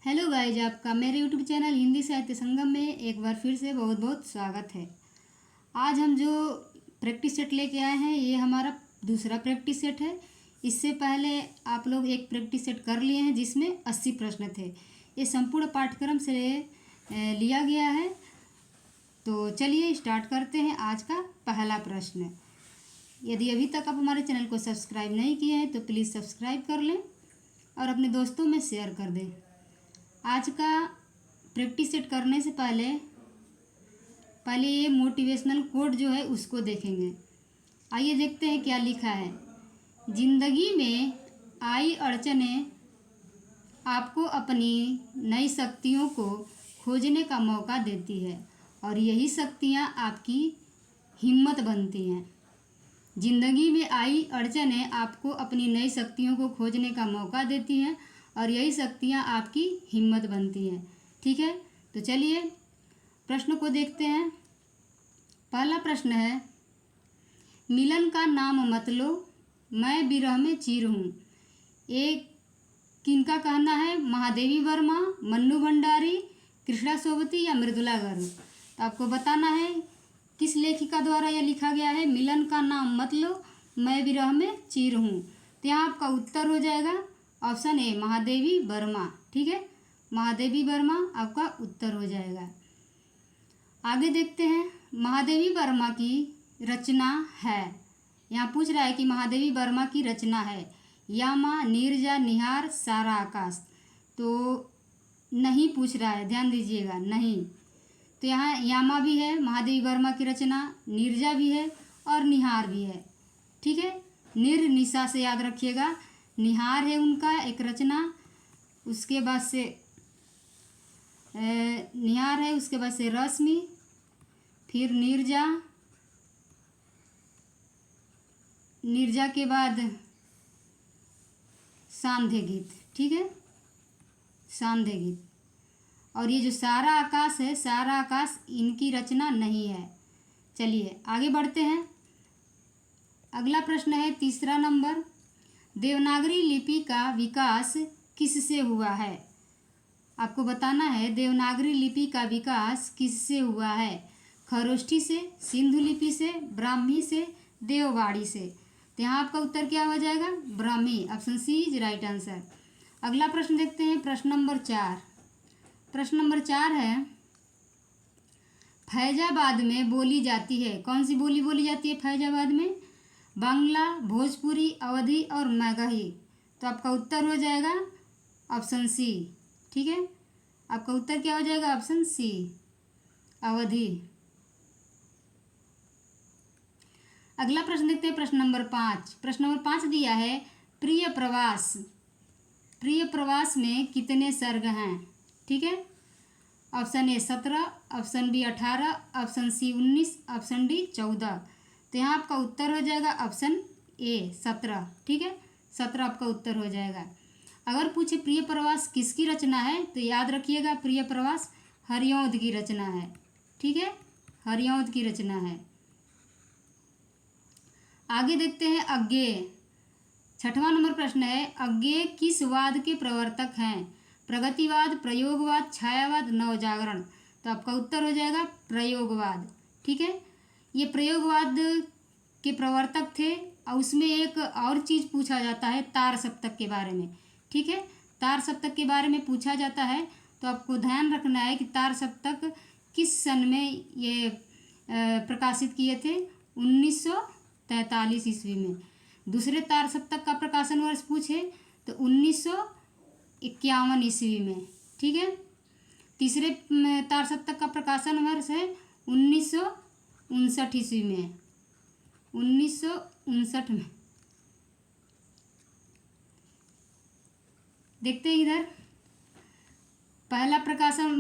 Hello guys, आपका मेरे YouTube channel Hindi साहित्य संगम में एक बार फिर से बहुत बहुत स्वागत है। आज हम जो प्रैक्टिस सेट लेके आए हैं ये हमारा दूसरा प्रैक्टिस सेट है। इससे पहले आप लोग एक प्रैक्टिस सेट कर लिए हैं जिसमें 80 प्रश्न थे। ये संपूर्ण पाठ्यक्रम से लिया गया है। तो चलिए स्टार्ट करते हैं। आज का पहला प्रश्न, यदि अभी तक आप हमारे चैनल को सब्सक्राइब नहीं किए हैं तो प्लीज़ सब्सक्राइब कर लें और अपने दोस्तों में शेयर कर दें। आज का प्रैक्टिस सेट करने से पहले ये मोटिवेशनल कोट जो है उसको देखेंगे। आइए देखते हैं क्या लिखा है। जिंदगी में आई अड़चनें आपको अपनी नई शक्तियों को खोजने का मौका देती है और यही शक्तियाँ आपकी हिम्मत बनती हैं। जिंदगी में आई अड़चनें आपको अपनी नई शक्तियों को खोजने का मौका देती हैं और यही शक्तियाँ आपकी हिम्मत बनती हैं। ठीक है, तो चलिए प्रश्न को देखते हैं। पहला प्रश्न है, मिलन का नाम मत लो, मैं विरह में चीर हूँ। एक किनका कहना है? महादेवी वर्मा, मन्नू भंडारी, कृष्णा सोबती या मृदुला गर्ग। तो आपको बताना है किस लेखिका द्वारा यह लिखा गया है। मिलन का नाम मत लो, मैं विरह में चीर हूँ। तो यहाँ आपका उत्तर हो जाएगा ऑप्शन ए, महादेवी वर्मा। ठीक है, महादेवी वर्मा आपका उत्तर हो जाएगा। आगे देखते हैं, महादेवी वर्मा की रचना है। यहाँ पूछ रहा है कि महादेवी वर्मा की रचना है यामा, नीरजा, निहार, सारा आकाश। तो नहीं पूछ रहा है, ध्यान दीजिएगा, नहीं। तो यहाँ यामा भी है महादेवी वर्मा की रचना, नीरजा भी है और निहार भी है। ठीक है, निशा से याद रखिएगा, निहार है उनका एक रचना, उसके बाद से निहार है, उसके बाद से रश्मि, फिर नीरजा के बाद सांध्य गीत। ठीक है, सांध्य गीत। और ये जो सारा आकाश है, सारा आकाश इनकी रचना नहीं है। चलिए आगे बढ़ते हैं। अगला प्रश्न है तीसरा नंबर, देवनागरी लिपि का विकास किससे हुआ है? आपको बताना है देवनागरी लिपि का विकास किससे हुआ है। खरोष्ठी से, सिंधु लिपि से, ब्राह्मी से, देववाड़ी से। तो यहाँ आपका उत्तर क्या हो जाएगा? Brahmi. Option C is right answer. अगला प्रश्न देखते हैं, प्रश्न नंबर 4। प्रश्न नंबर 4 है, फैजाबाद में बोली जाती है, कौन सी बोली बोली जाती है फैजाबाद में? बांग्ला, भोजपुरी, अवधी और मगही। तो आपका उत्तर हो जाएगा ऑप्शन सी। ठीक है, आपका उत्तर क्या हो जाएगा? ऑप्शन सी, अवधी। अगला प्रश्न देखते हैं, प्रश्न नंबर 5। प्रश्न नंबर 5 दिया है, प्रिय प्रवास। प्रिय प्रवास में कितने सर्ग हैं? ठीक है, option A 17, option B 18, option C 19, option D 14। तो यहाँ आपका उत्तर हो जाएगा ऑप्शन ए 17। ठीक है, 17 आपका उत्तर हो जाएगा। अगर पूछे प्रिय प्रवास किसकी रचना है तो याद रखिएगा प्रिय प्रवास हरिऔध की रचना है। ठीक है, हरिऔध की रचना है। आगे देखते हैं, अज्ञेय। 6वां नंबर प्रश्न है, अज्ञेय किस वाद के प्रवर्तक हैं? प्रगतिवाद, प्रयोगवाद, छायावाद, नवजागरण। तो आपका उत्तर हो जाएगा प्रयोगवाद। ठीक है, ये प्रयोगवाद के प्रवर्तक थे और उसमें एक और चीज़ पूछा जाता है तार सप्तक के बारे में। ठीक है, तार सप्तक के बारे में पूछा जाता है। तो आपको ध्यान रखना है कि तार सप्तक किस सन में ये प्रकाशित किए थे? 1943 ईस्वी में। दूसरे तार सप्तक का प्रकाशन वर्ष पूछे तो 1951 ईस्वी में। ठीक है, तीसरे तार सप्तक का प्रकाशन वर्ष है 1959 ईस्वी में। 1959 में देखते हैं इधर, पहला प्रकाशन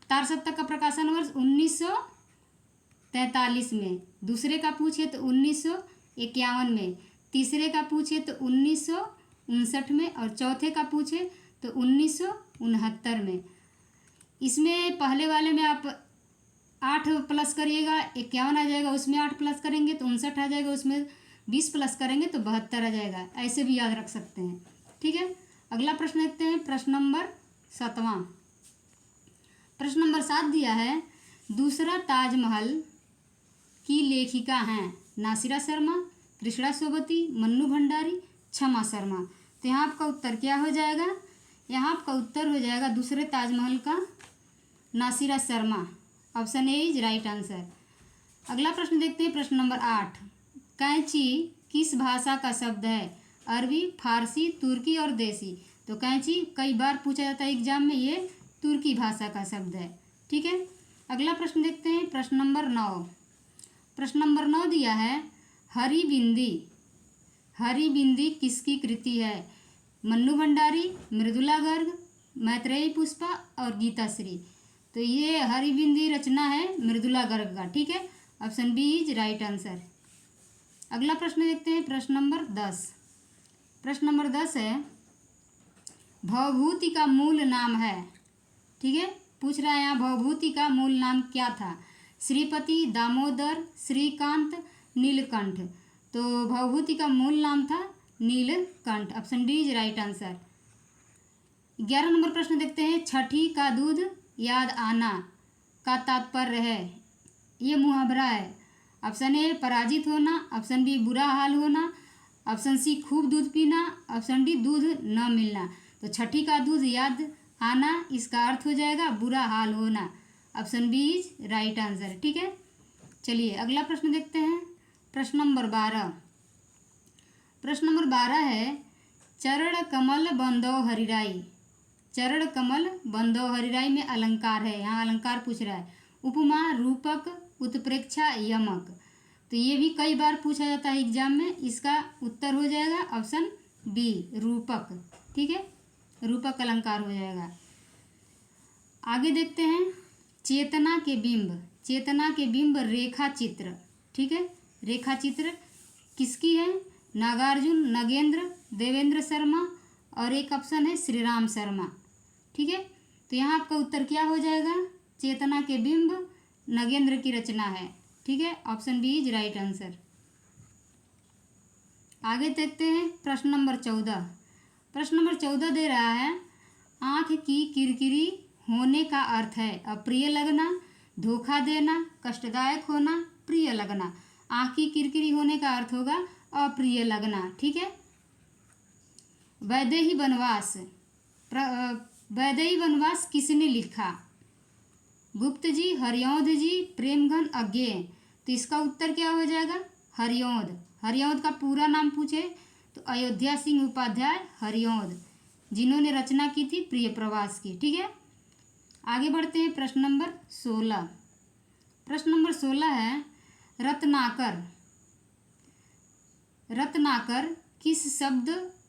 तार सप्तक का प्रकाशन वर्ष 1943 में, दूसरे का पूछे तो 1951 में, तीसरे का पूछे तो 1959 में और चौथे का पूछे तो 1969 में। इसमें पहले वाले में आप 8 प्लस करिएगा 51 आ जाएगा, उसमें 8 प्लस करेंगे तो 59 आ जाएगा, उसमें 20 प्लस करेंगे तो 72 आ जाएगा। ऐसे भी याद रख सकते हैं। ठीक है, अगला प्रश्न देखते हैं, प्रश्न नंबर 7वां। प्रश्न नंबर 7 दिया है, दूसरा ताजमहल की लेखिका हैं नासिरा शर्मा, कृष्णा सोबती, मन्नू भंडारी, क्षमा शर्मा। तो यहाँ आपका उत्तर क्या हो जाएगा? यहाँ आपका उत्तर हो जाएगा दूसरे ताजमहल का Nasira Sharma. Option A is right answer. अगला प्रश्न देखते हैं, प्रश्न नंबर 8। कैंची किस भाषा का शब्द है? अरबी, फारसी, तुर्की और देसी। तो कैंची कई बार पूछा जाता है एग्जाम में, ये तुर्की भाषा का शब्द है। ठीक है, अगला प्रश्न देखते हैं, प्रश्न नंबर 9। प्रश्न नंबर 9 दिया है, हरी बिंदी। हरी बिंदी किसकी कृति है? मन्नू भंडारी, मृदुला गर्ग, मैत्रेयी पुष्पा और गीताश्री। तो ये हरी बिंदी रचना है मृदुला गर्ग का। ठीक है, option B is right answer. अगला प्रश्न देखते हैं, प्रश्न नंबर 10। प्रश्न नंबर 10 है, भवभूति का मूल नाम है। ठीक है, पूछ रहा है यहाँ भवभूति का मूल नाम क्या था? श्रीपति, दामोदर, श्रीकांत, नीलकंठ। तो भवभूति का मूल नाम था Neelkanth. Option D is right answer. 11 number प्रश्न देखते हैं, छठी का दूध याद आना का तात्पर्य है। ये मुहावरा है। ऑप्शन ए पराजित होना, ऑप्शन बी बुरा हाल होना, ऑप्शन सी खूब दूध पीना, ऑप्शन डी दूध न मिलना। तो छठी का दूध याद आना, इसका अर्थ हो जाएगा बुरा हाल होना। Option B is right answer. ठीक है, चलिए अगला प्रश्न देखते हैं, प्रश्न नंबर 12। प्रश्न नंबर 12 है, चरण कमल बंदो हरिराई। चरण कमल बंदो हरिराई में अलंकार है। यहाँ अलंकार पूछ रहा है, उपमा, रूपक, उत्प्रेक्षा, यमक। तो ये भी कई बार पूछा जाता है एग्जाम में। इसका उत्तर हो जाएगा ऑप्शन बी, रूपक। ठीक है, रूपक अलंकार हो जाएगा। आगे देखते हैं, चेतना के बिंब। चेतना के बिंब रेखा चित्र। ठीक है, रेखा चित्र किसकी है? नागार्जुन, नगेंद्र, देवेंद्र शर्मा और एक ऑप्शन है श्री राम शर्मा। ठीक है, तो यहाँ आपका उत्तर क्या हो जाएगा? चेतना के बिंब नगेंद्र की रचना है। ठीक है, option B is right answer. आगे देखते हैं, प्रश्न नंबर 14। प्रश्न नंबर 14 दे रहा है, आँख की किरकिरी होने का अर्थ है अप्रिय लगना, धोखा देना, कष्टदायक होना, प्रिय लगना। आँख की किरकिरी होने का अर्थ होगा अप्रिय लगना। ठीक है, वैदेही वनवास। वैदेही वनवास किसने लिखा? गुप्त जी, हरिऔध जी, प्रेमघन, अज्ञेय। तो इसका उत्तर क्या हो जाएगा? हरिऔध। हरिऔध का पूरा नाम पूछे तो अयोध्या सिंह उपाध्याय हरिऔध, जिन्होंने रचना की थी प्रिय प्रवास की। ठीक है, आगे बढ़ते हैं, प्रश्न नंबर 16। प्रश्न नंबर 16 है, रत्नाकर।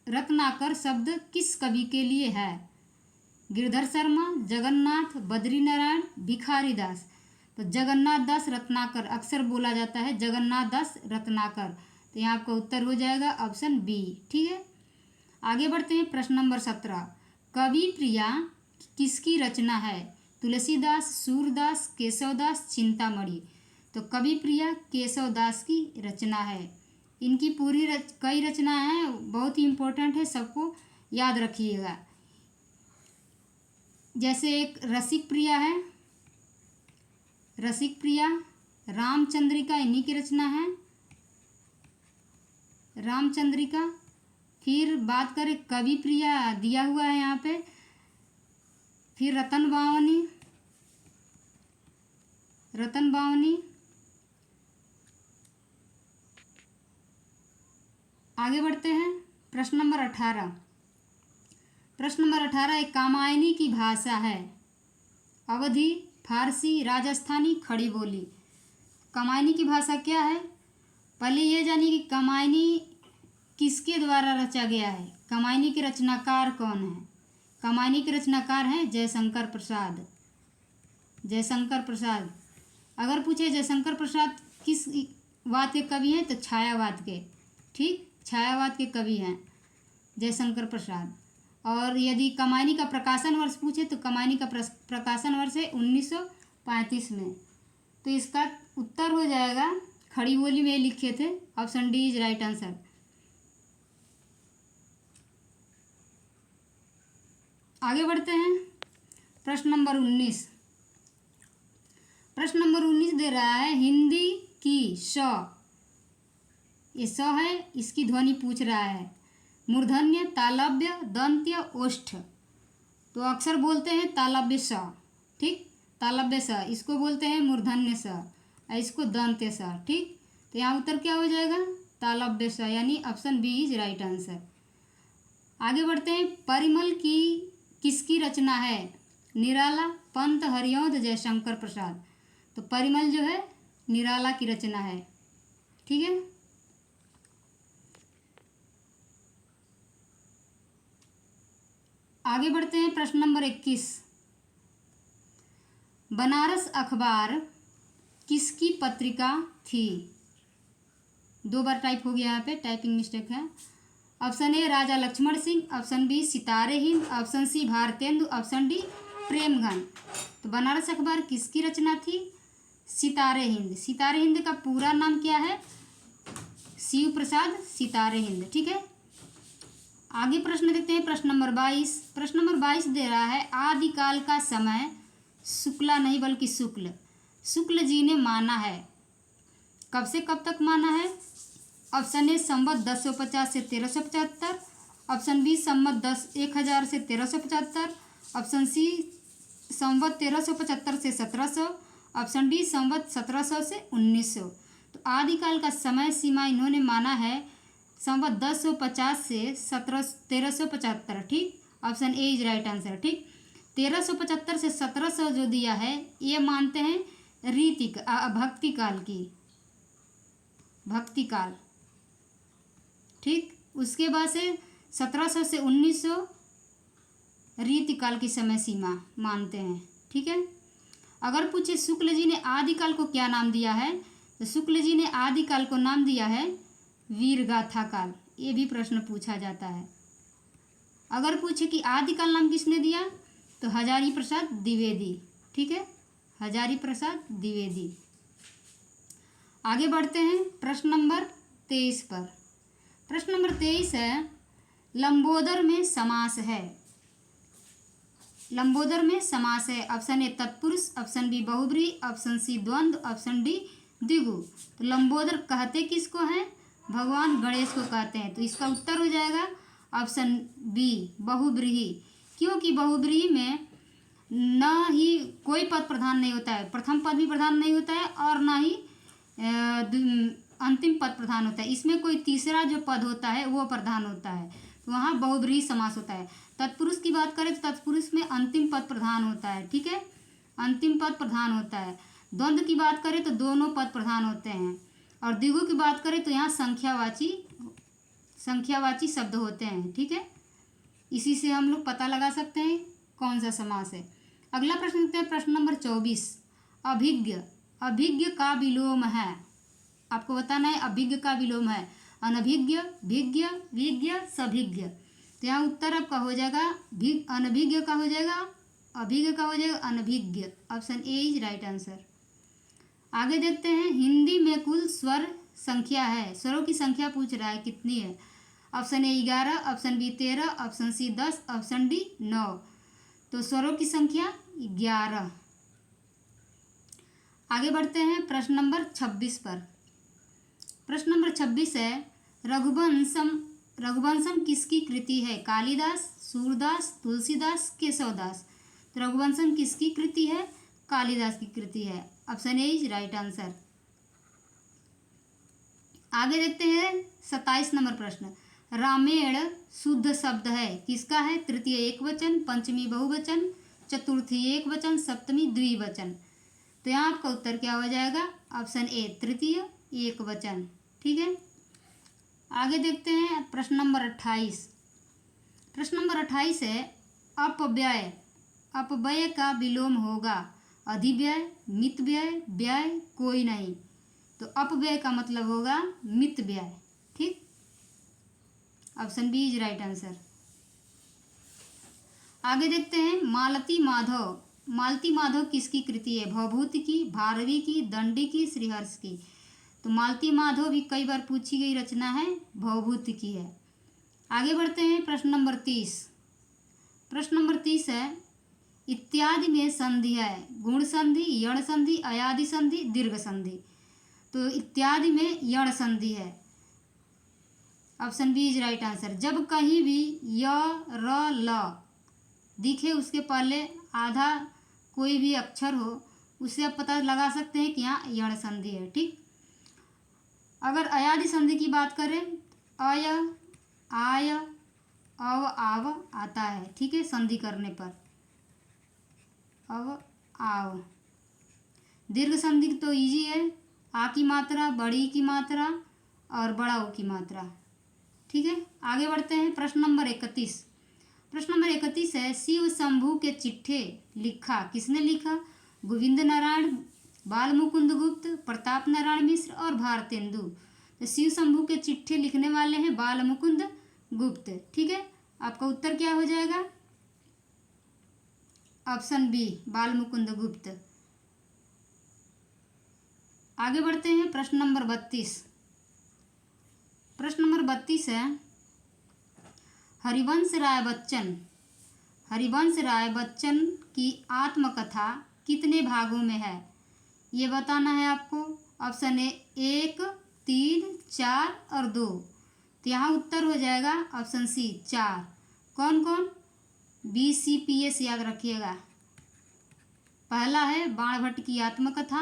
रत्नाकर शब्द किस कवि के लिए है? गिरधर शर्मा, जगन्नाथ, बद्रीनारायण, भिखारी दास। तो जगन्नाथ दास रत्नाकर अक्सर बोला जाता है, जगन्नाथ दास रत्नाकर। तो यहाँ आपका उत्तर हो जाएगा ऑप्शन बी। ठीक है, आगे बढ़ते हैं, प्रश्न नंबर 17। कवि प्रिया किसकी रचना है? तुलसीदास, सूरदास, केशवदास, चिंतामणि। तो कवि प्रिया केशवदास की रचना है। इनकी पूरी कई रचनाएं हैं, बहुत ही इम्पोर्टेंट है, सबको याद रखिएगा। जैसे एक रसिक प्रिया है, रसिक प्रिया, रामचंद्रिका इन्हीं की रचना है, रामचंद्रिका। फिर बात करें कवि प्रिया दिया हुआ है यहाँ पे, फिर रतन बावनी, रतन बावनी। आगे बढ़ते हैं, प्रश्न नंबर 18। प्रश्न नंबर 18 एक कामायनी की भाषा है। अवधी, फारसी, राजस्थानी, खड़ी बोली। कामायनी की भाषा क्या है? पहले ये जानिए कि कामायनी किसके द्वारा रचा गया है। कामायनी के रचनाकार कौन है? कामायनी के रचनाकार हैं जयशंकर प्रसाद। जयशंकर प्रसाद। अगर पूछे जयशंकर प्रसाद किस वाद के कवि हैं, तो छायावाद के। ठीक, छायावाद के कवि हैं जयशंकर प्रसाद। और यदि कामायनी का प्रकाशन वर्ष पूछे तो कामायनी का प्रकाशन वर्ष है 1935 में। तो इसका उत्तर हो जाएगा, खड़ी बोली में लिखे थे, option D is right answer. आगे बढ़ते हैं, प्रश्न नंबर 19। प्रश्न नंबर 19 दे रहा है हिंदी की श, ये स है, इसकी ध्वनि पूछ रहा है। मूर्धन्य, तालव्य, दंत्य, ओष्ठ। तो अक्सर बोलते हैं तालव्य स, ठीक, तालव्य स, इसको बोलते हैं मूर्धन्य स और इसको दंत्य स, ठीक। तो यहाँ उत्तर क्या हो जाएगा? तालव्य स, यानी option B is right answer. आगे बढ़ते हैं। परिमल की किसकी रचना है? निराला, पंत, हरिऔध, जयशंकर प्रसाद। तो परिमल जो है निराला की रचना है, ठीक है। आगे बढ़ते हैं। प्रश्न नंबर 21। बनारस अखबार किसकी पत्रिका थी? 2 बार टाइप हो गया, यहाँ पे टाइपिंग मिस्टेक है। Option A Raja Lakshman Singh, option B Sitare Hind, option C Bharatendu, option D Premghan. तो बनारस अखबार किसकी रचना थी? सितारे हिंद। सितारे हिंद का पूरा नाम क्या है? शिव प्रसाद सितारे हिंद, ठीक है। आगे प्रश्न देखते हैं। प्रश्न नंबर 22। प्रश्न नंबर 22 दे रहा है आदिकाल का समय शुक्ला नहीं बल्कि शुक्ल, शुक्ल जी ने माना है। कब से कब तक माना है? ऑप्शन ए संवत 1050 से 1375, ऑप्शन बी संवत 1000 से 1375, ऑप्शन सी संवत 1375 से 1700, ऑप्शन डी संवत 1700 से 1900। तो आदिकाल का समय सीमा इन्होंने माना है संवत 1050 से 1375, ठीक। Option A is right answer, ठीक। 1375 से 1700 जो दिया है ये मानते हैं रीति भक्ति काल की, भक्ति काल, ठीक। उसके बाद से 1700 से 1900 रीति काल की समय सीमा मानते हैं, ठीक है। अगर पूछे शुक्ल जी ने आदिकाल को क्या नाम दिया है, तो शुक्ल जी ने आदिकाल को नाम दिया है वीरगाथा काल। ये भी प्रश्न पूछा जाता है। अगर पूछे कि आदिकाल नाम किसने दिया, तो हजारी प्रसाद द्विवेदी, ठीक है, हजारी प्रसाद द्विवेदी। आगे बढ़ते हैं प्रश्न नंबर 23 पर। प्रश्न नंबर 23 है लंबोदर में समास है। लंबोदर में समास है। ऑप्शन ए तत्पुरुष, ऑप्शन बी बहुब्रीहि, ऑप्शन सी द्वंद्व, ऑप्शन डी द्विगु। तो लंबोदर कहते किसको हैं? भगवान गणेश को कहते हैं। तो इसका उत्तर हो जाएगा ऑप्शन बी बहुब्रीहि, क्योंकि बहुब्रीहि में न ही कोई पद प्रधान नहीं होता है, प्रथम पद भी प्रधान नहीं होता है और ना ही अंतिम पद प्रधान होता है। इसमें कोई तीसरा जो पद होता है वो प्रधान होता है, तो वहाँ बहुब्रीहि समास होता है। तत्पुरुष की बात करें तो तत्पुरुष में अंतिम पद प्रधान होता है, ठीक है, अंतिम पद प्रधान होता है। द्वंद्व की बात करें तो दोनों पद प्रधान होते हैं, और द्विगु की बात करें तो यहाँ संख्यावाची शब्द होते हैं, ठीक है। इसी से हम लोग पता लगा सकते हैं कौन सा समास है। अगला प्रश्न देखते हैं। प्रश्न नंबर 24। अभिज्ञ, अभिज्ञ का विलोम है। आपको बताना है अभिज्ञ का विलोम है अनभिज्ञ, भिज्ञ, विज्ञ, सभिज्ञ। तो यहाँ उत्तर आपका हो जाएगा अनभिज्ञ का हो जाएगा, अभिज्ञ का हो जाएगा अनभिज्ञ। Option A is right answer. आगे देखते हैं। हिंदी में कुल स्वर संख्या है, स्वरों की संख्या पूछ रहा है कितनी है। Option A 11, option B 13, option C 10, option D 9। तो स्वरों की संख्या 11। आगे बढ़ते हैं प्रश्न नंबर 26 पर। प्रश्न नंबर 26 है रघुवंशम, रघुवंशम किसकी कृति है? कालिदास, सूरदास, तुलसीदास, केशवदास। तो रघुवंशम किसकी कृति है? कालिदास की कृति है। Option A is right answer. आगे देखते हैं 27 नंबर प्रश्न। रामेण शुद्ध शब्द है, किसका है? तृतीय एकवचन, पंचमी बहुवचन, चतुर्थी एकवचन, सप्तमी द्विवचन। तो यहाँ आपका उत्तर क्या हो जाएगा? ऑप्शन ए तृतीय एकवचन, ठीक है। आगे देखते हैं प्रश्न नंबर 28। प्रश्न नंबर 28 है अपव्यय, अपव्यय का विलोम होगा अधिव्यय, मितव्यय, व्यय, कोई नहीं। तो अपव्यय का मतलब होगा मितव्यय, ठीक। Option B is right answer. आगे देखते हैं मालती माधव, मालती माधव किसकी कृति है? भवभूति की, भारवी की, दंडी की, श्रीहर्ष की। तो मालती माधव भी कई बार पूछी गई रचना है, भवभूति की है। आगे बढ़ते हैं प्रश्न नंबर 30। प्रश्न नंबर 30 है इत्यादि में संधि है, गुण संधि, यण संधि, अयादि संधि, दीर्घ संधि। तो इत्यादि में यण संधि है। Option B is right answer. जब कहीं भी य, र, ल दिखे उसके पहले आधा कोई भी अक्षर हो, उससे आप पता लगा सकते हैं कि यहाँ यण संधि है। ठीक। अगर अयादि संधि की बात करें, अय, आय, अव, आव आता है। ठीक है, संधि करने पर अव, आव। दीर्घ संधि तो इजी है, आ की मात्रा, बड़ी की मात्रा और बड़ा ओ की मात्रा। ठीक है, आगे बढ़ते हैं। प्रश्न नंबर 31। प्रश्न नंबर 31 है, शिव शंभू के चिट्ठे लिखा किसने लिखा? गोविंद नारायण, बाल मुकुंद गुप्त, प्रताप नारायण मिश्र और भारतेंदु। तो शिव शंभू के चिट्ठे लिखने वाले हैं बाल मुकुंद गुप्त। ठीक है, आपका उत्तर क्या हो जाएगा? ऑप्शन बी बाल मुकुंद गुप्त। आगे बढ़ते हैं। प्रश्न नंबर 32। प्रश्न नंबर 32 है, हरिवंश राय बच्चन की आत्मकथा कितने भागों में है? ये बताना है आपको। ऑप्शन ए 1, 3, 4 और 2। तो यहाँ उत्तर हो जाएगा ऑप्शन सी 4। कौन कौन? BCPS याद रखिएगा। पहला है बाणभट्ट की आत्मकथा,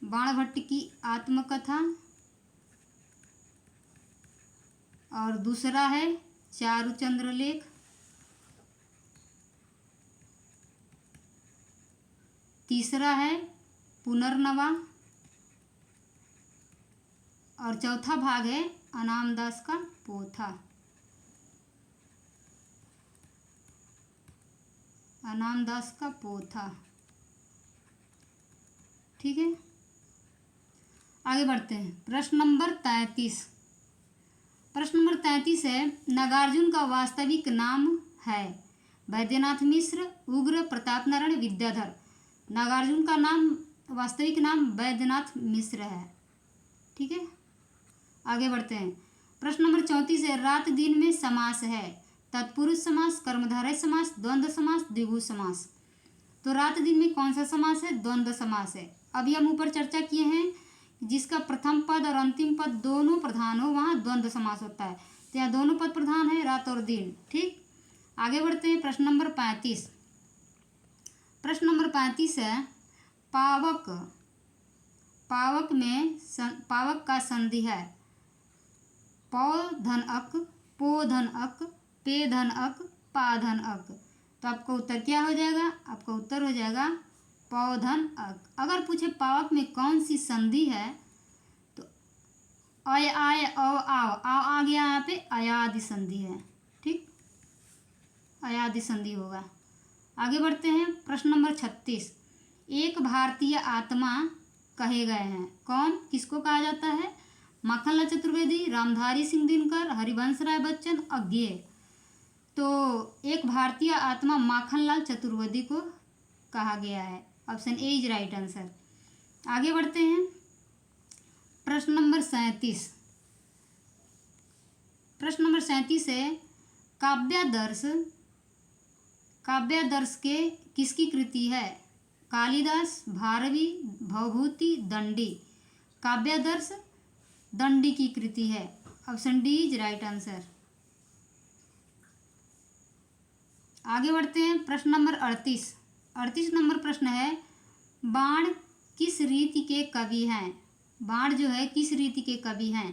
बाणभट्ट की आत्मकथा, और दूसरा है चारुचंद्र लेख, तीसरा है पुनर्नवा और चौथा भाग है अनामदास का पोथा। अनामदास का पोथा। ठीक है, आगे बढ़ते हैं। प्रश्न नंबर 33। प्रश्न नंबर 33 है, नागार्जुन का वास्तविक नाम है? वैद्यनाथ मिश्र, उग्र, प्रताप नारायण, विद्याधर। नागार्जुन का नाम, वास्तविक नाम वैद्यनाथ मिश्र है। ठीक है, आगे बढ़ते हैं। प्रश्न नंबर 34 है, रात दिन में समास है? तत्पुरुष समास, कर्मधारय समास, द्वंद्व समास, द्विगु समास। तो रात दिन में कौन सा समास है? द्वंद्व समास है। अभी हम ऊपर चर्चा किए हैं, जिसका प्रथम पद और अंतिम पद दोनों प्रधान हो वहाँ द्वंद्व समास होता है। तो यहाँ दोनों पद प्रधान है, रात और दिन। ठीक, आगे बढ़ते हैं। प्रश्न नंबर 35। प्रश्न नंबर 35 है, पावक में पावक का संधि है पौ धन अक, पो धन अक, पे धन अक, पा धन अक। तो आपका उत्तर क्या हो जाएगा? आपका उत्तर हो जाएगा पौधन अक। अगर पूछे पावक में कौन सी संधि है, तो अय, आय, औ, आव आ गया, यहाँ पे अयादि संधि है। ठीक, अयादि संधि होगा। आगे बढ़ते हैं। प्रश्न नंबर 36। एक भारतीय आत्मा कहे गए हैं? कौन, किसको कहा जाता है? माखनलाल चतुर्वेदी, रामधारी सिंह दिनकर, हरिवंश राय बच्चन, अज्ञेय। तो एक भारतीय आत्मा माखनलाल चतुर्वेदी को कहा गया है। Option A is right answer. आगे बढ़ते हैं। प्रश्न नंबर 37। प्रश्न नंबर 37 है, काव्यादर्श के किसकी कृति है? कालिदास, भारवी, भवभूति, दंडी। काव्यादर्श दंडी की कृति है। Option D is right answer. आगे बढ़ते हैं। प्रश्न नंबर 38। 38 नंबर प्रश्न है, बाण किस रीति के कवि हैं? बाण जो है किस रीति के कवि हैं?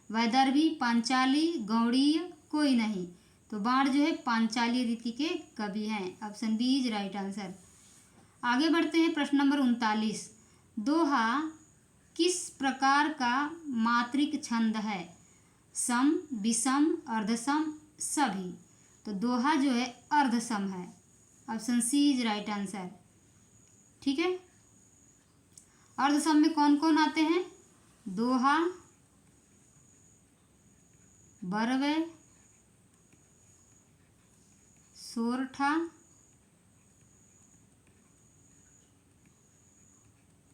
वैदर्भी, पांचाली, गौड़ीय, कोई नहीं। तो बाण जो है पांचाली रीति के कवि हैं। Option B is right answer. आगे बढ़ते हैं। प्रश्न नंबर 39। दोहा किस प्रकार का मात्रिक छंद है? सम, विषम, अर्धसम, सभी। तो दोहा जो है अर्धसम है। Option C is right answer. ठीक है, अर्धसम में कौन कौन आते हैं? दोहा, बरवे, सोरठा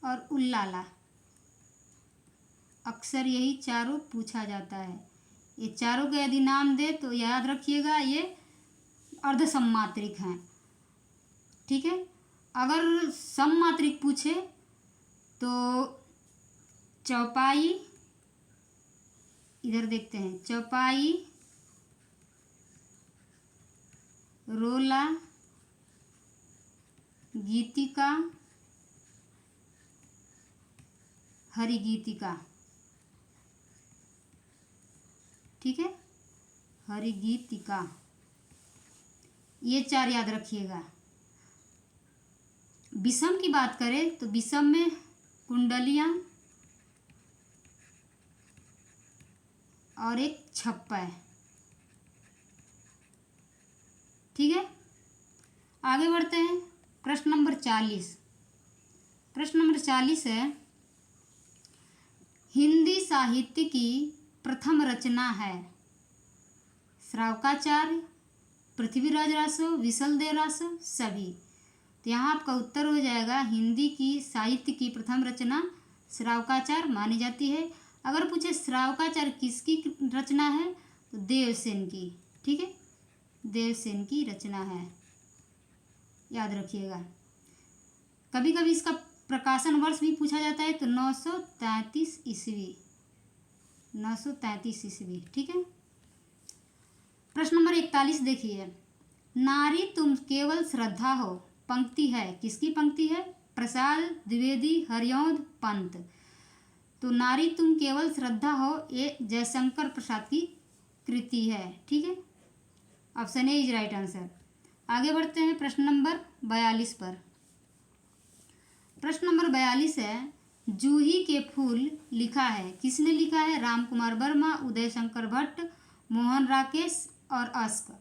और उल्लाला। अक्सर यही चारों पूछा जाता है। ये चारों का यदि नाम दे तो याद रखिएगा, ये अर्धसममात्रिक हैं। ठीक है, अगर सममात्रिक पूछे तो चौपाई, इधर देखते हैं, चौपाई, रोला, गीतिका, हरिगीतिका। ठीक है, हरिगीतिका, ये 4 याद रखिएगा। विषम की बात करें तो विषम में कुंडलियाँ और एक छप्पा है। ठीक है, आगे बढ़ते हैं। प्रश्न नंबर 40। प्रश्न नंबर 40 है, हिंदी साहित्य की प्रथम रचना है श्रावकाचार्य, पृथ्वीराज रासो, विशलदेव रासो, सभी। तो यहाँ आपका उत्तर हो जाएगा हिंदी की साहित्य की प्रथम रचना श्रावकाचार्य मानी जाती है। अगर पूछे श्रावकाचार्य किसकी रचना है तो देवसेन की। ठीक है, देवसेन की रचना है, याद रखिएगा। कभी कभी इसका प्रकाशन वर्ष भी पूछा जाता है तो 933 ईस्वी, 933 ईस्वी। ठीक है, प्रश्न नंबर 41 देखिए, नारी तुम केवल श्रद्धा हो, पंक्ति है, किसकी पंक्ति है? प्रसाद द्विवेदी, हरिऔध, पंत। तो नारी तुम केवल श्रद्धा हो ये जयशंकर प्रसाद की कृति है। ठीक है, option A is right answer. आगे बढ़ते हैं प्रश्न नंबर 42 पर। प्रश्न नंबर 42 है, जूही के फूल लिखा है, किसने लिखा है? राम कुमार वर्मा, उदय शंकर भट्ट, मोहन राकेश और अस्क।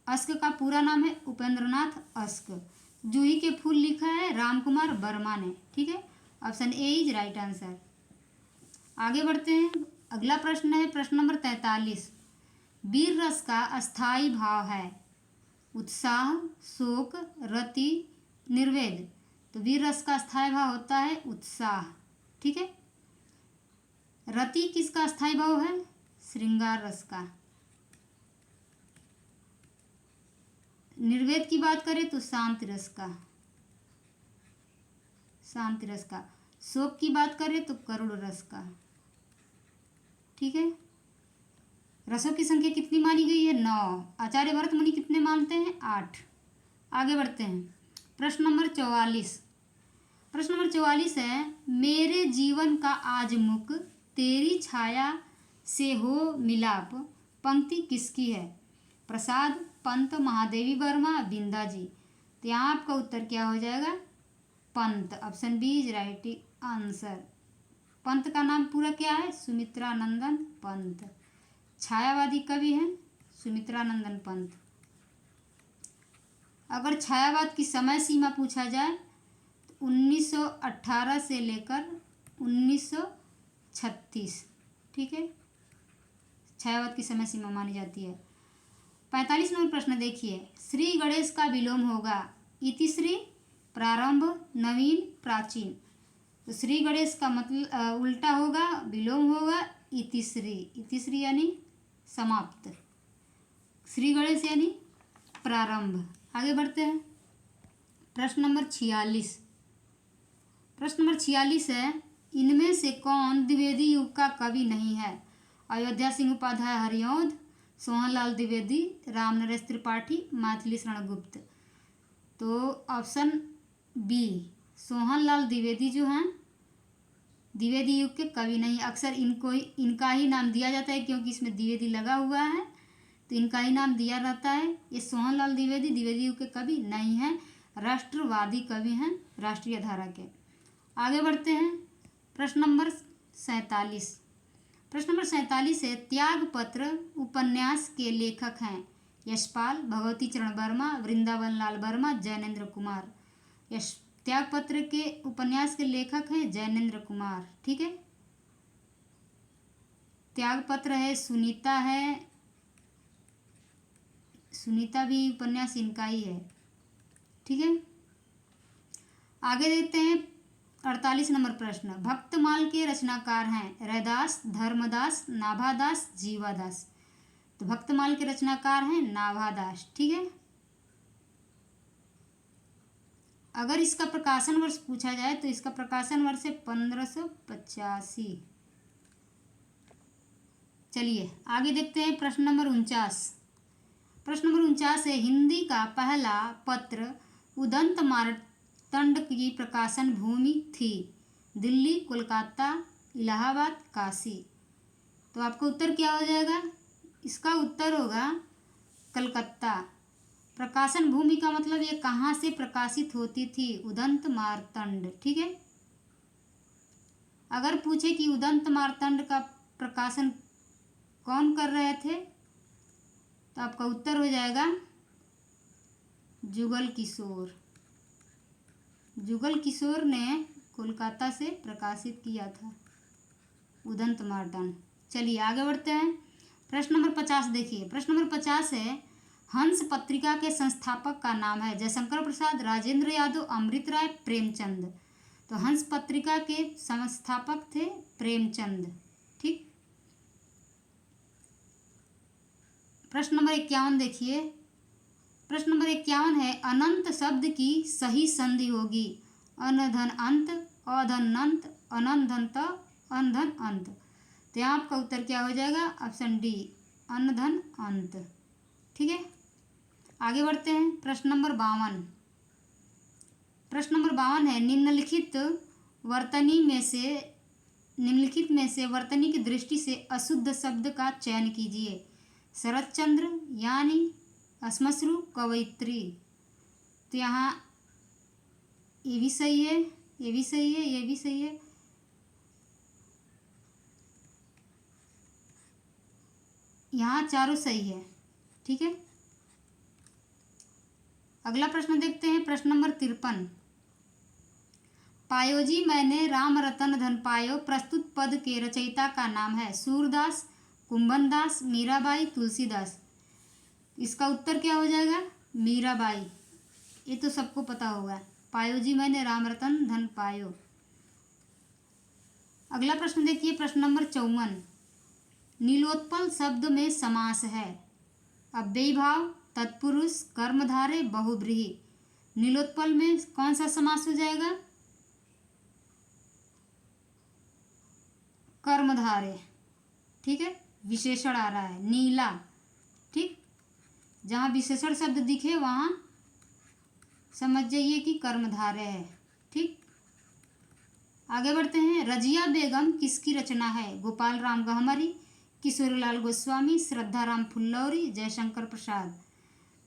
अस्क का पूरा नाम है उपेंद्रनाथ अस्क। जूही के फूल लिखा है राम कुमार वर्मा ने। ठीक है, option A is right answer. आगे बढ़ते हैं, अगला प्रश्न है प्रश्न नंबर 43। वीर रस का अस्थाई भाव है उत्साह, शोक, रति, निर्वेद। तो वीर रस का अस्थाई भाव होता है उत्साह। ठीक है, रति किसका अस्थाई भाव है? श्रृंगार रस का। निर्वेद की बात करें तो शांति रस का, शांति रस का। शोक की बात करें तो करुण रस का। ठीक है, रसों की संख्या कितनी मानी गई है? 9। आचार्य भरत मुनि कितने मानते हैं? 8। आगे बढ़ते हैं, प्रश्न नंबर 44। प्रश्न नंबर 44 है, मेरे जीवन का आज मुख तेरी छाया से हो मिलाप, पंक्ति किसकी है? प्रसाद, पंत, महादेवी वर्मा, बिंदा जी। तो यहाँ आपका उत्तर क्या हो जाएगा? Pant. Option B is right answer. Pant का नाम पूरा क्या है? सुमित्रानंदन पंत। छायावादी कवि हैं सुमित्रानंदन पंत। अगर छायावाद की समय सीमा पूछा जाए तो 1918 से लेकर 1936। ठीक है, छायावाद की समय सीमा मानी जाती है। 45 नंबर प्रश्न देखिए, श्री गणेश का विलोम होगा इतिश्री, प्रारंभ, नवीन, प्राचीन। तो श्री गणेश का मतलब उल्टा होगा, विलोम होगा इतिश्री। इतिश्री यानी समाप्त, श्री गणेश यानी प्रारंभ। आगे बढ़ते हैं, प्रश्न नंबर 46। प्रश्न नंबर 46 है, इनमें से कौन द्विवेदी युग का कवि नहीं है? अयोध्या सिंह उपाध्याय हरिऔध, सोहनलाल द्विवेदी, रामनरेश त्रिपाठी, मैथिली शरण गुप्त। तो ऑप्शन बी सोहनलाल द्विवेदी जो हैं द्विवेदी युग के कवि नहीं। अक्सर इनका ही नाम दिया जाता है क्योंकि इसमें द्विवेदी लगा हुआ है तो इनका ही नाम दिया रहता है। ये सोहनलाल द्विवेदी द्विवेदी युग के कवि नहीं हैं, राष्ट्रवादी कवि हैं, राष्ट्रीय धारा के। आगे बढ़ते हैं, प्रश्न नंबर 47। प्रश्न नंबर 47 है, त्यागपत्र उपन्यास के लेखक हैं यशपाल, भगवती चरण वर्मा, वृंदावन लाल वर्मा, जैनेन्द्र कुमार। त्यागपत्र के उपन्यास के लेखक हैं जैनेन्द्र कुमार। ठीक है, त्यागपत्र है, सुनीता है, सुनीता भी उपन्यास इनका ही है। ठीक है, आगे देखते हैं 48 नंबर प्रश्न, भक्तमाल के रचनाकार हैं रैदास, धर्मदास, नाभादास, जीवादास। तो भक्तमाल के रचनाकार हैं नाभादास। ठीक है, अगर इसका प्रकाशन वर्ष पूछा जाए तो इसका प्रकाशन वर्ष है 1585। चलिए आगे देखते हैं प्रश्न नंबर 49। प्रश्न नंबर 49 है, हिंदी का पहला पत्र उदंत मार्तंड की प्रकाशन भूमि थी, दिल्ली, कोलकाता, इलाहाबाद, काशी। तो आपका उत्तर क्या हो जाएगा? इसका उत्तर होगा कलकत्ता। प्रकाशन भूमि का मतलब ये कहाँ से प्रकाशित होती थी? उदंत मार्तंड। ठीक है, अगर पूछे कि उदंत मार्तंड का प्रकाशन कौन कर रहे थे तो आपका उत्तर हो जाएगा जुगल किशोर। जुगल किशोर ने कोलकाता से प्रकाशित किया था उदंत मार्तंड। चलिए आगे बढ़ते हैं। प्रश्न नंबर 50 देखिए। प्रश्न नंबर 50 है, हंस पत्रिका के संस्थापक का नाम है जयशंकर प्रसाद, राजेंद्र यादव, अमृत राय, प्रेमचंद। तो हंस पत्रिका के संस्थापक थे प्रेमचंद। ठीक। प्रश्न नंबर 51 देखिए। प्रश्न नंबर 51 है, अनंत शब्द की सही संधि होगी अनधन अंत, अधन अंत, अनंधन त, अनधन अंत। तो यहाँ आपका उत्तर क्या हो जाएगा? ऑप्शन डी, अनधन अंत। ठीक है, आगे बढ़ते हैं। प्रश्न नंबर 52। प्रश्न नंबर 52 है, निम्नलिखित में से वर्तनी की दृष्टि से अशुद्ध शब्द का चयन कीजिए। शरत चंद्र, यानी, श्मश्रु, कवयित्री। तो यहाँ ये भी सही है, ये भी सही है, ये भी सही है। यहाँ चारों सही है। ठीक है, अगला प्रश्न देखते हैं। प्रश्न नंबर 53। पायो जी मैंने राम रतन धन पायो प्रस्तुत पद के रचयिता का नाम है सूरदास, कुंभनदास, मीराबाई, तुलसीदास। इसका उत्तर क्या हो जाएगा? मीराबाई। ये तो सबको पता होगा, पायो जी मैंने राम रतन धन पायो। अगला प्रश्न देखिए। प्रश्न नंबर 54। नीलोत्पल शब्द में समास है अव्ययी भाव, तत्पुरुष, कर्मधारय, बहुब्रीहि। नीलोत्पल में कौन सा समास हो जाएगा? कर्मधारय। ठीक है, विशेषण आ रहा है नीला। ठीक, जहाँ विशेषण शब्द दिखे वहाँ समझ जाइए कि कर्मधारय है। ठीक, आगे बढ़ते हैं। रजिया बेगम किसकी रचना है? गोपाल राम गहमरी, किशोरीलाल गोस्वामी, श्रद्धाराम फुल्लौरी, जयशंकर प्रसाद।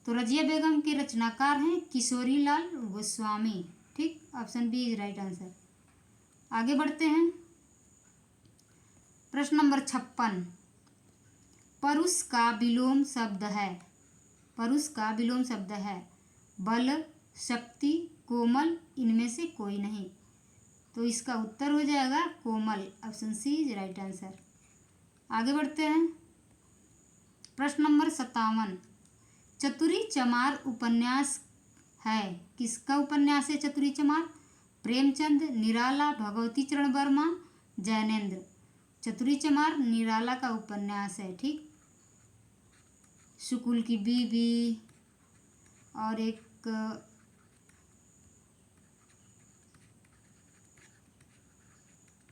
तो रजिया बेगम के रचनाकार हैं किशोरीलाल गोस्वामी। ठीक, option B is right answer. आगे बढ़ते हैं। प्रश्न नंबर 56। परुष का विलोम शब्द है, परुष का विलोम शब्द है बल, शक्ति, कोमल, इनमें से कोई नहीं। तो इसका उत्तर हो जाएगा कोमल। Option C is right answer. आगे बढ़ते हैं। प्रश्न नंबर 57। चतुरी चमार उपन्यास है, किसका उपन्यास है चतुरी चमार? प्रेमचंद, निराला, भगवती चरण वर्मा, जैनेन्द्र। चतुरी चमार निराला का उपन्यास है। ठीक, शुकुल की बीवी और एक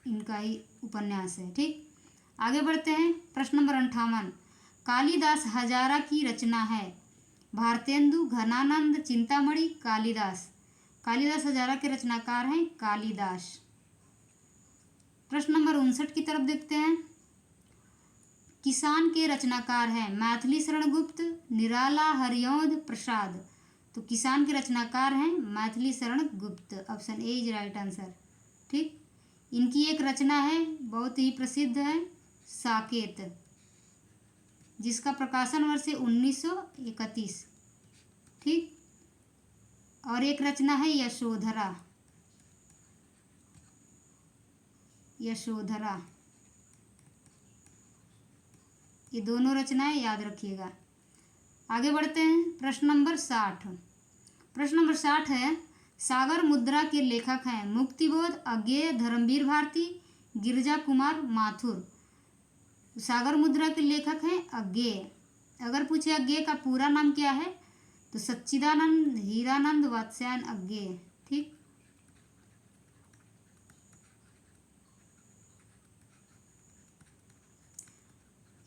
इनका ही उपन्यास है। ठीक, आगे बढ़ते हैं। प्रश्न नंबर 58। कालिदास हजारा की रचना है भारतेंदु, घनानंद, चिंतामणि, कालिदास। कालिदास हजारा के रचनाकार हैं कालिदास। प्रश्न नंबर 59 की तरफ देखते हैं। किसान के रचनाकार हैं मैथिली शरण गुप्त, निराला, हरिऔध, प्रसाद। तो किसान के रचनाकार हैं Maithili Sharan Gupt. Option A is right answer. ठीक, इनकी एक रचना है बहुत ही प्रसिद्ध है साकेत, जिसका प्रकाशन वर्ष है 1931। ठीक, और एक रचना है यशोधरा, यशोधरा। ये दोनों रचनाएं याद रखिएगा। आगे बढ़ते हैं। प्रश्न नंबर 60। प्रश्न नंबर 60 है, सागर मुद्रा के लेखक हैं मुक्तिबोध, अज्ञेय, धर्मवीर भारती, गिरिजा कुमार माथुर। सागर मुद्रा के लेखक हैं अज्ञेय। अगर पूछे अज्ञेय का पूरा नाम क्या है तो सच्चिदानंद हीरानंद वात्स्यायन अज्ञेय। ठीक।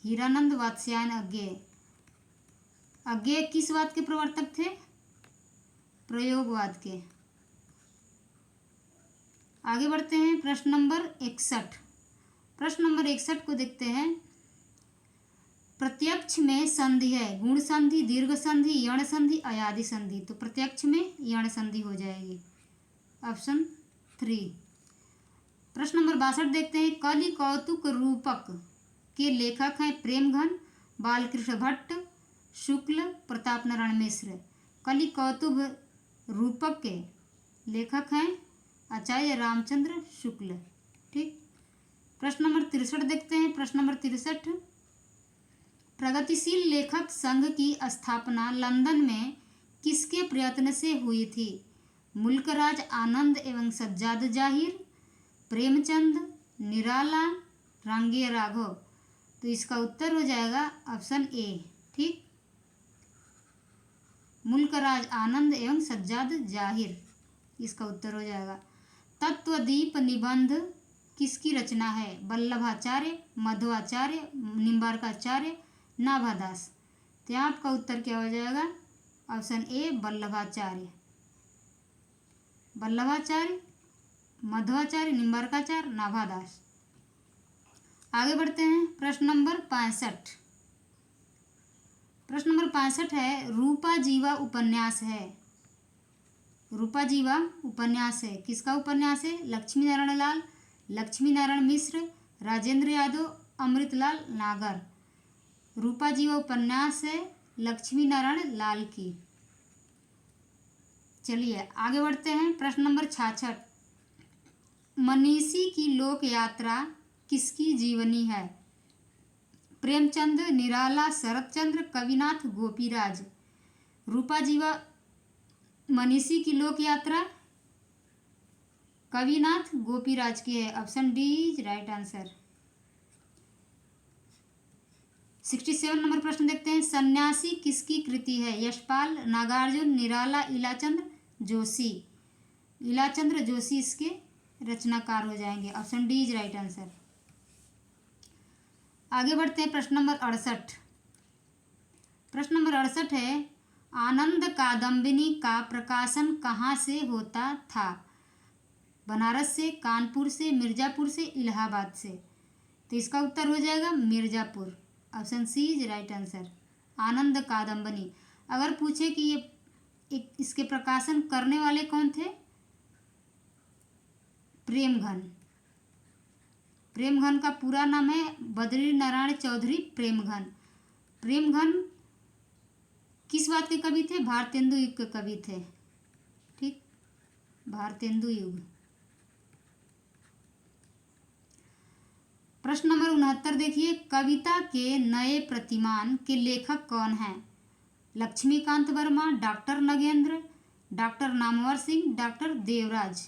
हीरानंद वात्स्यायन अज्ञेय। अज्ञेय किस वाद के प्रवर्तक थे? प्रयोगवाद के। आगे बढ़ते हैं प्रश्न नंबर 61। प्रश्न नंबर 61 को देखते हैं। प्रत्यक्ष में संधि है, गुण संधि, दीर्घ संधि, यण संधि, अयादि संधि। तो प्रत्यक्ष में यण संधि हो जाएगी, ऑप्शन 3। प्रश्न नंबर 62 देखते हैं। कलि कौतुक रूपक के लेखक हैं प्रेमघन, बालकृष्ण भट्ट, शुक्ल, प्रताप नारायण मिश्र। कलि कौतुक रूपक के लेखक हैं आचार्य रामचंद्र शुक्ल, ठीक। प्रश्न नंबर 63 देखते हैं। प्रश्न नंबर 63। प्रगतिशील लेखक संघ की स्थापना लंदन में किसके प्रयत्न से हुई थी? मुल्कराज आनंद एवं सज्जाद जाहिर, प्रेमचंद, निराला, रांगेय राघव। तो इसका उत्तर हो जाएगा ऑप्शन ए, ठीक। मुल्कराज आनंद एवं सज्जाद जाहिर, इसका उत्तर हो जाएगा। तत्वदीप निबंध किसकी रचना है? वल्लभाचार्य, मध्वाचार्य, निम्बार्काचार्य, नाभादास। तो यहाँ आपका उत्तर क्या हो जाएगा? Option A, Vallabhacharya. वल्लभाचार्य, मध्वाचार्य, निम्बार्काचार्य, नाभादास। आगे बढ़ते हैं प्रश्न नंबर 65। प्रश्न नंबर 65 है। रूपा जीवा उपन्यास है। रूपा जीवा उपन्यास है, किसका उपन्यास है? लक्ष्मी नारायण लाल, लक्ष्मी नारायण मिश्र, राजेंद्र यादव, अमृतलाल नागर। रूपा जीवा उपन्यास है लक्ष्मी नारायण लाल की। चलिए आगे बढ़ते हैं प्रश्न नंबर 66। मनीषी की लोक यात्रा किसकी जीवनी है? प्रेमचंद, निराला, शरतचंद्र, कविनाथ, गोपीराज। रूपा जीवा मनीषी की लोक यात्रा कविनाथ गोपीराज की है, option D is right answer. 67 number प्रश्न देखते हैं। सन्यासी किसकी कृति है? यशपाल, नागार्जुन, निराला, इलाचंद्र जोशी। इलाचंद्र जोशी इसके रचनाकार हो जाएंगे, option D is right answer. आगे बढ़ते हैं प्रश्न नंबर 68। प्रश्न नंबर 68 है। आनंद कादम्बिनी का प्रकाशन कहाँ से होता था? बनारस से, कानपुर से, मिर्ज़ापुर से, इलाहाबाद से। तो इसका उत्तर हो जाएगा Mirzapur, option C is right answer. Anand Kadambini. अगर पूछे कि ये इसके प्रकाशन करने वाले कौन थे? प्रेमघन। प्रेमघन का पूरा नाम है बद्री नारायण चौधरी प्रेमघन। प्रेमघन किस बात के कवि थे? भारतेंदु युग के कवि थे, ठीक, भारतेंदु युग। प्रश्न नंबर 69 देखिए। कविता के नए प्रतिमान के लेखक कौन हैं? Laxmikant Verma, doctor Nagendra, doctor Namvar Singh, doctor Devraj.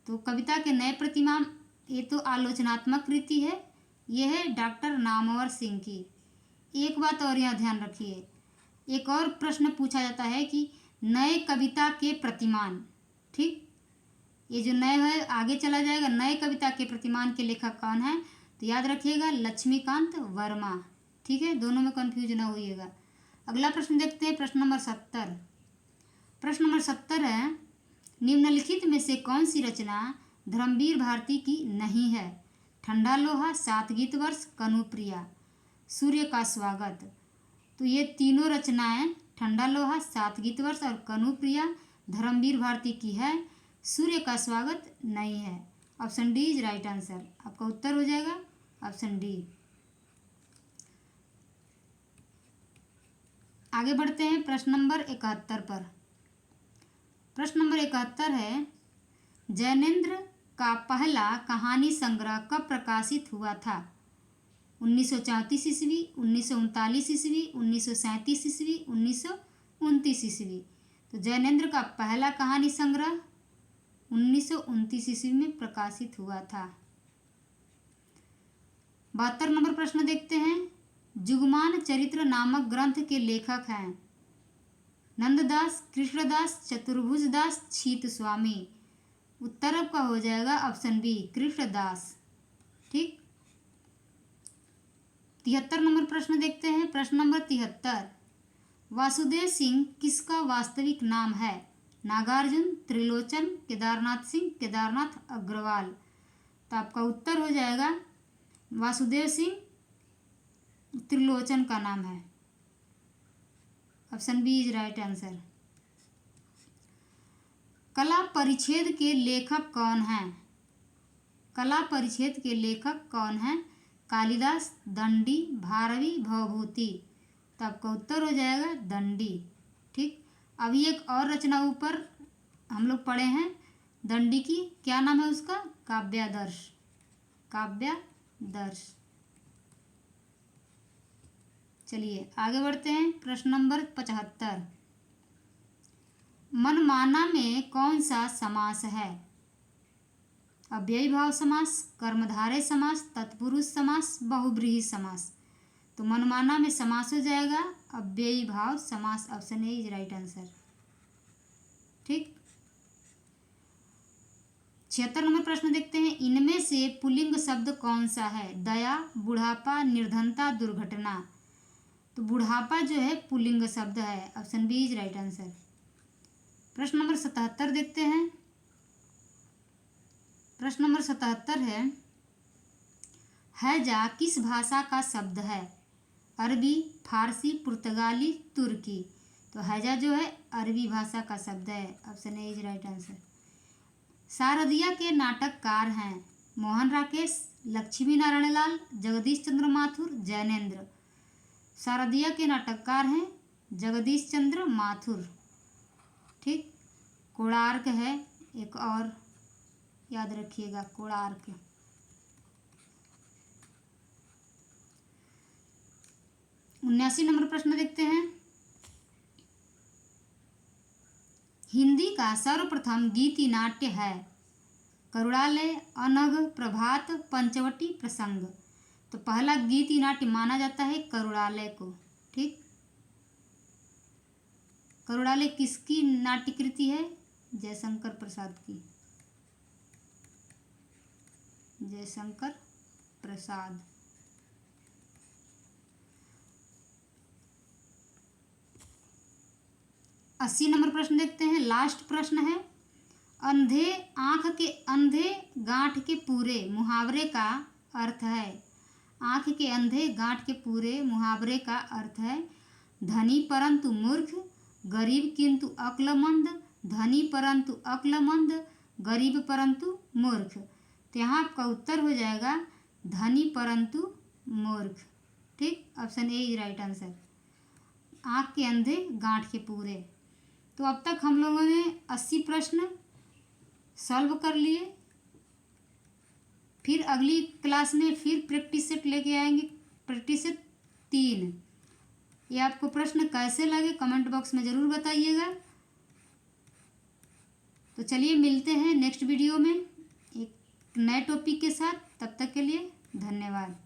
तो कविता के नए प्रतिमान, ये तो आलोचनात्मक कृति है, यह है डॉक्टर नामवर सिंह की। एक बात और यहाँ ध्यान रखिए, एक और प्रश्न पूछा जाता है कि नए कविता के प्रतिमान, ठीक, ये जो नए है आगे चला जाएगा। नए कविता के प्रतिमान के लेखक कौन है? तो याद रखिएगा लक्ष्मीकांत वर्मा, ठीक है, दोनों में कंफ्यूज ना होइएगा। अगला प्रश्न देखते हैं प्रश्न नंबर 70। प्रश्न नंबर 70 है। निम्नलिखित में से कौन सी रचना धर्मवीर भारती की नहीं है? ठंडा लोहा, सात गीत वर्ष, कनुप्रिया, सूर्य का स्वागत। तो ये तीनों रचनाएं ठंडा लोहा, सात गीत वर्ष और कनुप्रिया धर्मवीर भारती की है। सूर्य का स्वागत नहीं है, option D is right answer. आपका उत्तर हो जाएगा ऑप्शन डी। आगे बढ़ते हैं प्रश्न नंबर 71 पर। प्रश्न नंबर 71 है। जैनेन्द्र का पहला कहानी संग्रह कब प्रकाशित हुआ था? 1934 ईस्वी, 1939 ईस्वी, 1937 ईस्वी, 1929 ईस्वी। तो जैनेन्द्र का पहला कहानी संग्रह 1929 ईस्वी में प्रकाशित हुआ था। 72 नंबर प्रश्न देखते हैं। जुगमान चरित्र नामक ग्रंथ के लेखक हैं नंददास, कृष्णदास, चतुर्भुजदास, छीत स्वामी। उत्तर आपका हो जाएगा ऑप्शन बी, कृष्णदास। ठीक। 73 नंबर प्रश्न देखते हैं। प्रश्न नंबर 73, वासुदेव सिंह किसका वास्तविक नाम है? नागार्जुन, त्रिलोचन, केदारनाथ सिंह, केदारनाथ अग्रवाल। तो आपका उत्तर हो जाएगा वासुदेव सिंह त्रिलोचन का नाम है। Option B is right answer. कला परिच्छेद के लेखक कौन हैं? कला परिच्छेद के लेखक कौन हैं? कालिदास, दंडी, भारवी, भवभूति। तो आपका उत्तर हो जाएगा दंडी। ठीक। अभी एक और रचना ऊपर हम लोग पढ़े हैं दंडी की, क्या नाम है उसका? काव्यादर्श। काव्यादर्श। चलिए आगे बढ़ते हैं। प्रश्न नंबर 75, मनमाना में कौन सा समास है? अव्ययी भाव समास, कर्मधारय समास, तत्पुरुष समास, बहुब्रीहि समास। तो मनमाना में समास हो जाएगा अव्ययी भाव समास। Option A is right answer. ठीक। 76 नंबर प्रश्न देखते हैं। इनमें से पुल्लिंग शब्द कौन सा है? दया, बुढ़ापा, निर्धनता, दुर्घटना। तो बुढ़ापा जो है पुल्लिंग शब्द है। Option B is right answer. प्रश्न नंबर 77 देखते हैं। प्रश्न नंबर 77 है, हैजा किस भाषा का शब्द है? अरबी, फारसी, पुर्तगाली, तुर्की। तो हैजा जो है अरबी भाषा का शब्द है। Option A is right answer. शारदिया के नाटककार हैं मोहन राकेश, लक्ष्मी नारायण लाल, जगदीश चंद्र माथुर, जैनेन्द्र। शारदिया के नाटककार हैं जगदीश चंद्र माथुर। ठीक। कोणार्क है एक और, याद रखिएगा कोणार्क। उन्यासी नंबर प्रश्न देखते हैं। हिंदी का सर्वप्रथम गीति नाट्य है? करुणालय, अनघ, प्रभात, पंचवटी, प्रसंग। तो पहला गीति नाट्य माना जाता है करुणालय को। ठीक। करुणालय किसकी नाट्यकृति है? जयशंकर प्रसाद की। जयशंकर प्रसाद। अस्सी नंबर प्रश्न देखते हैं। लास्ट प्रश्न है, अंधे आँख के अंधे गांठ के पूरे मुहावरे का अर्थ है? आँख के अंधे गांठ के पूरे मुहावरे का अर्थ है धनी परंतु मूर्ख, गरीब किंतु अक्लमंद, धनी परंतु अक्लमंद, गरीब परंतु मूर्ख। तो यहाँ आपका उत्तर हो जाएगा धनी परंतु मूर्ख। ठीक। Option A is right answer. आँख के अंधे गांठ के पूरे। तो अब तक हम लोगों ने 80 प्रश्न सॉल्व कर लिए। फिर अगली क्लास में फिर प्रैक्टिस सेट लेके आएंगे, प्रैक्टिस सेट 3। ये आपको प्रश्न कैसे लगे कमेंट बॉक्स में ज़रूर बताइएगा। तो चलिए मिलते हैं नेक्स्ट वीडियो में एक नए टॉपिक के साथ। तब तक के लिए धन्यवाद।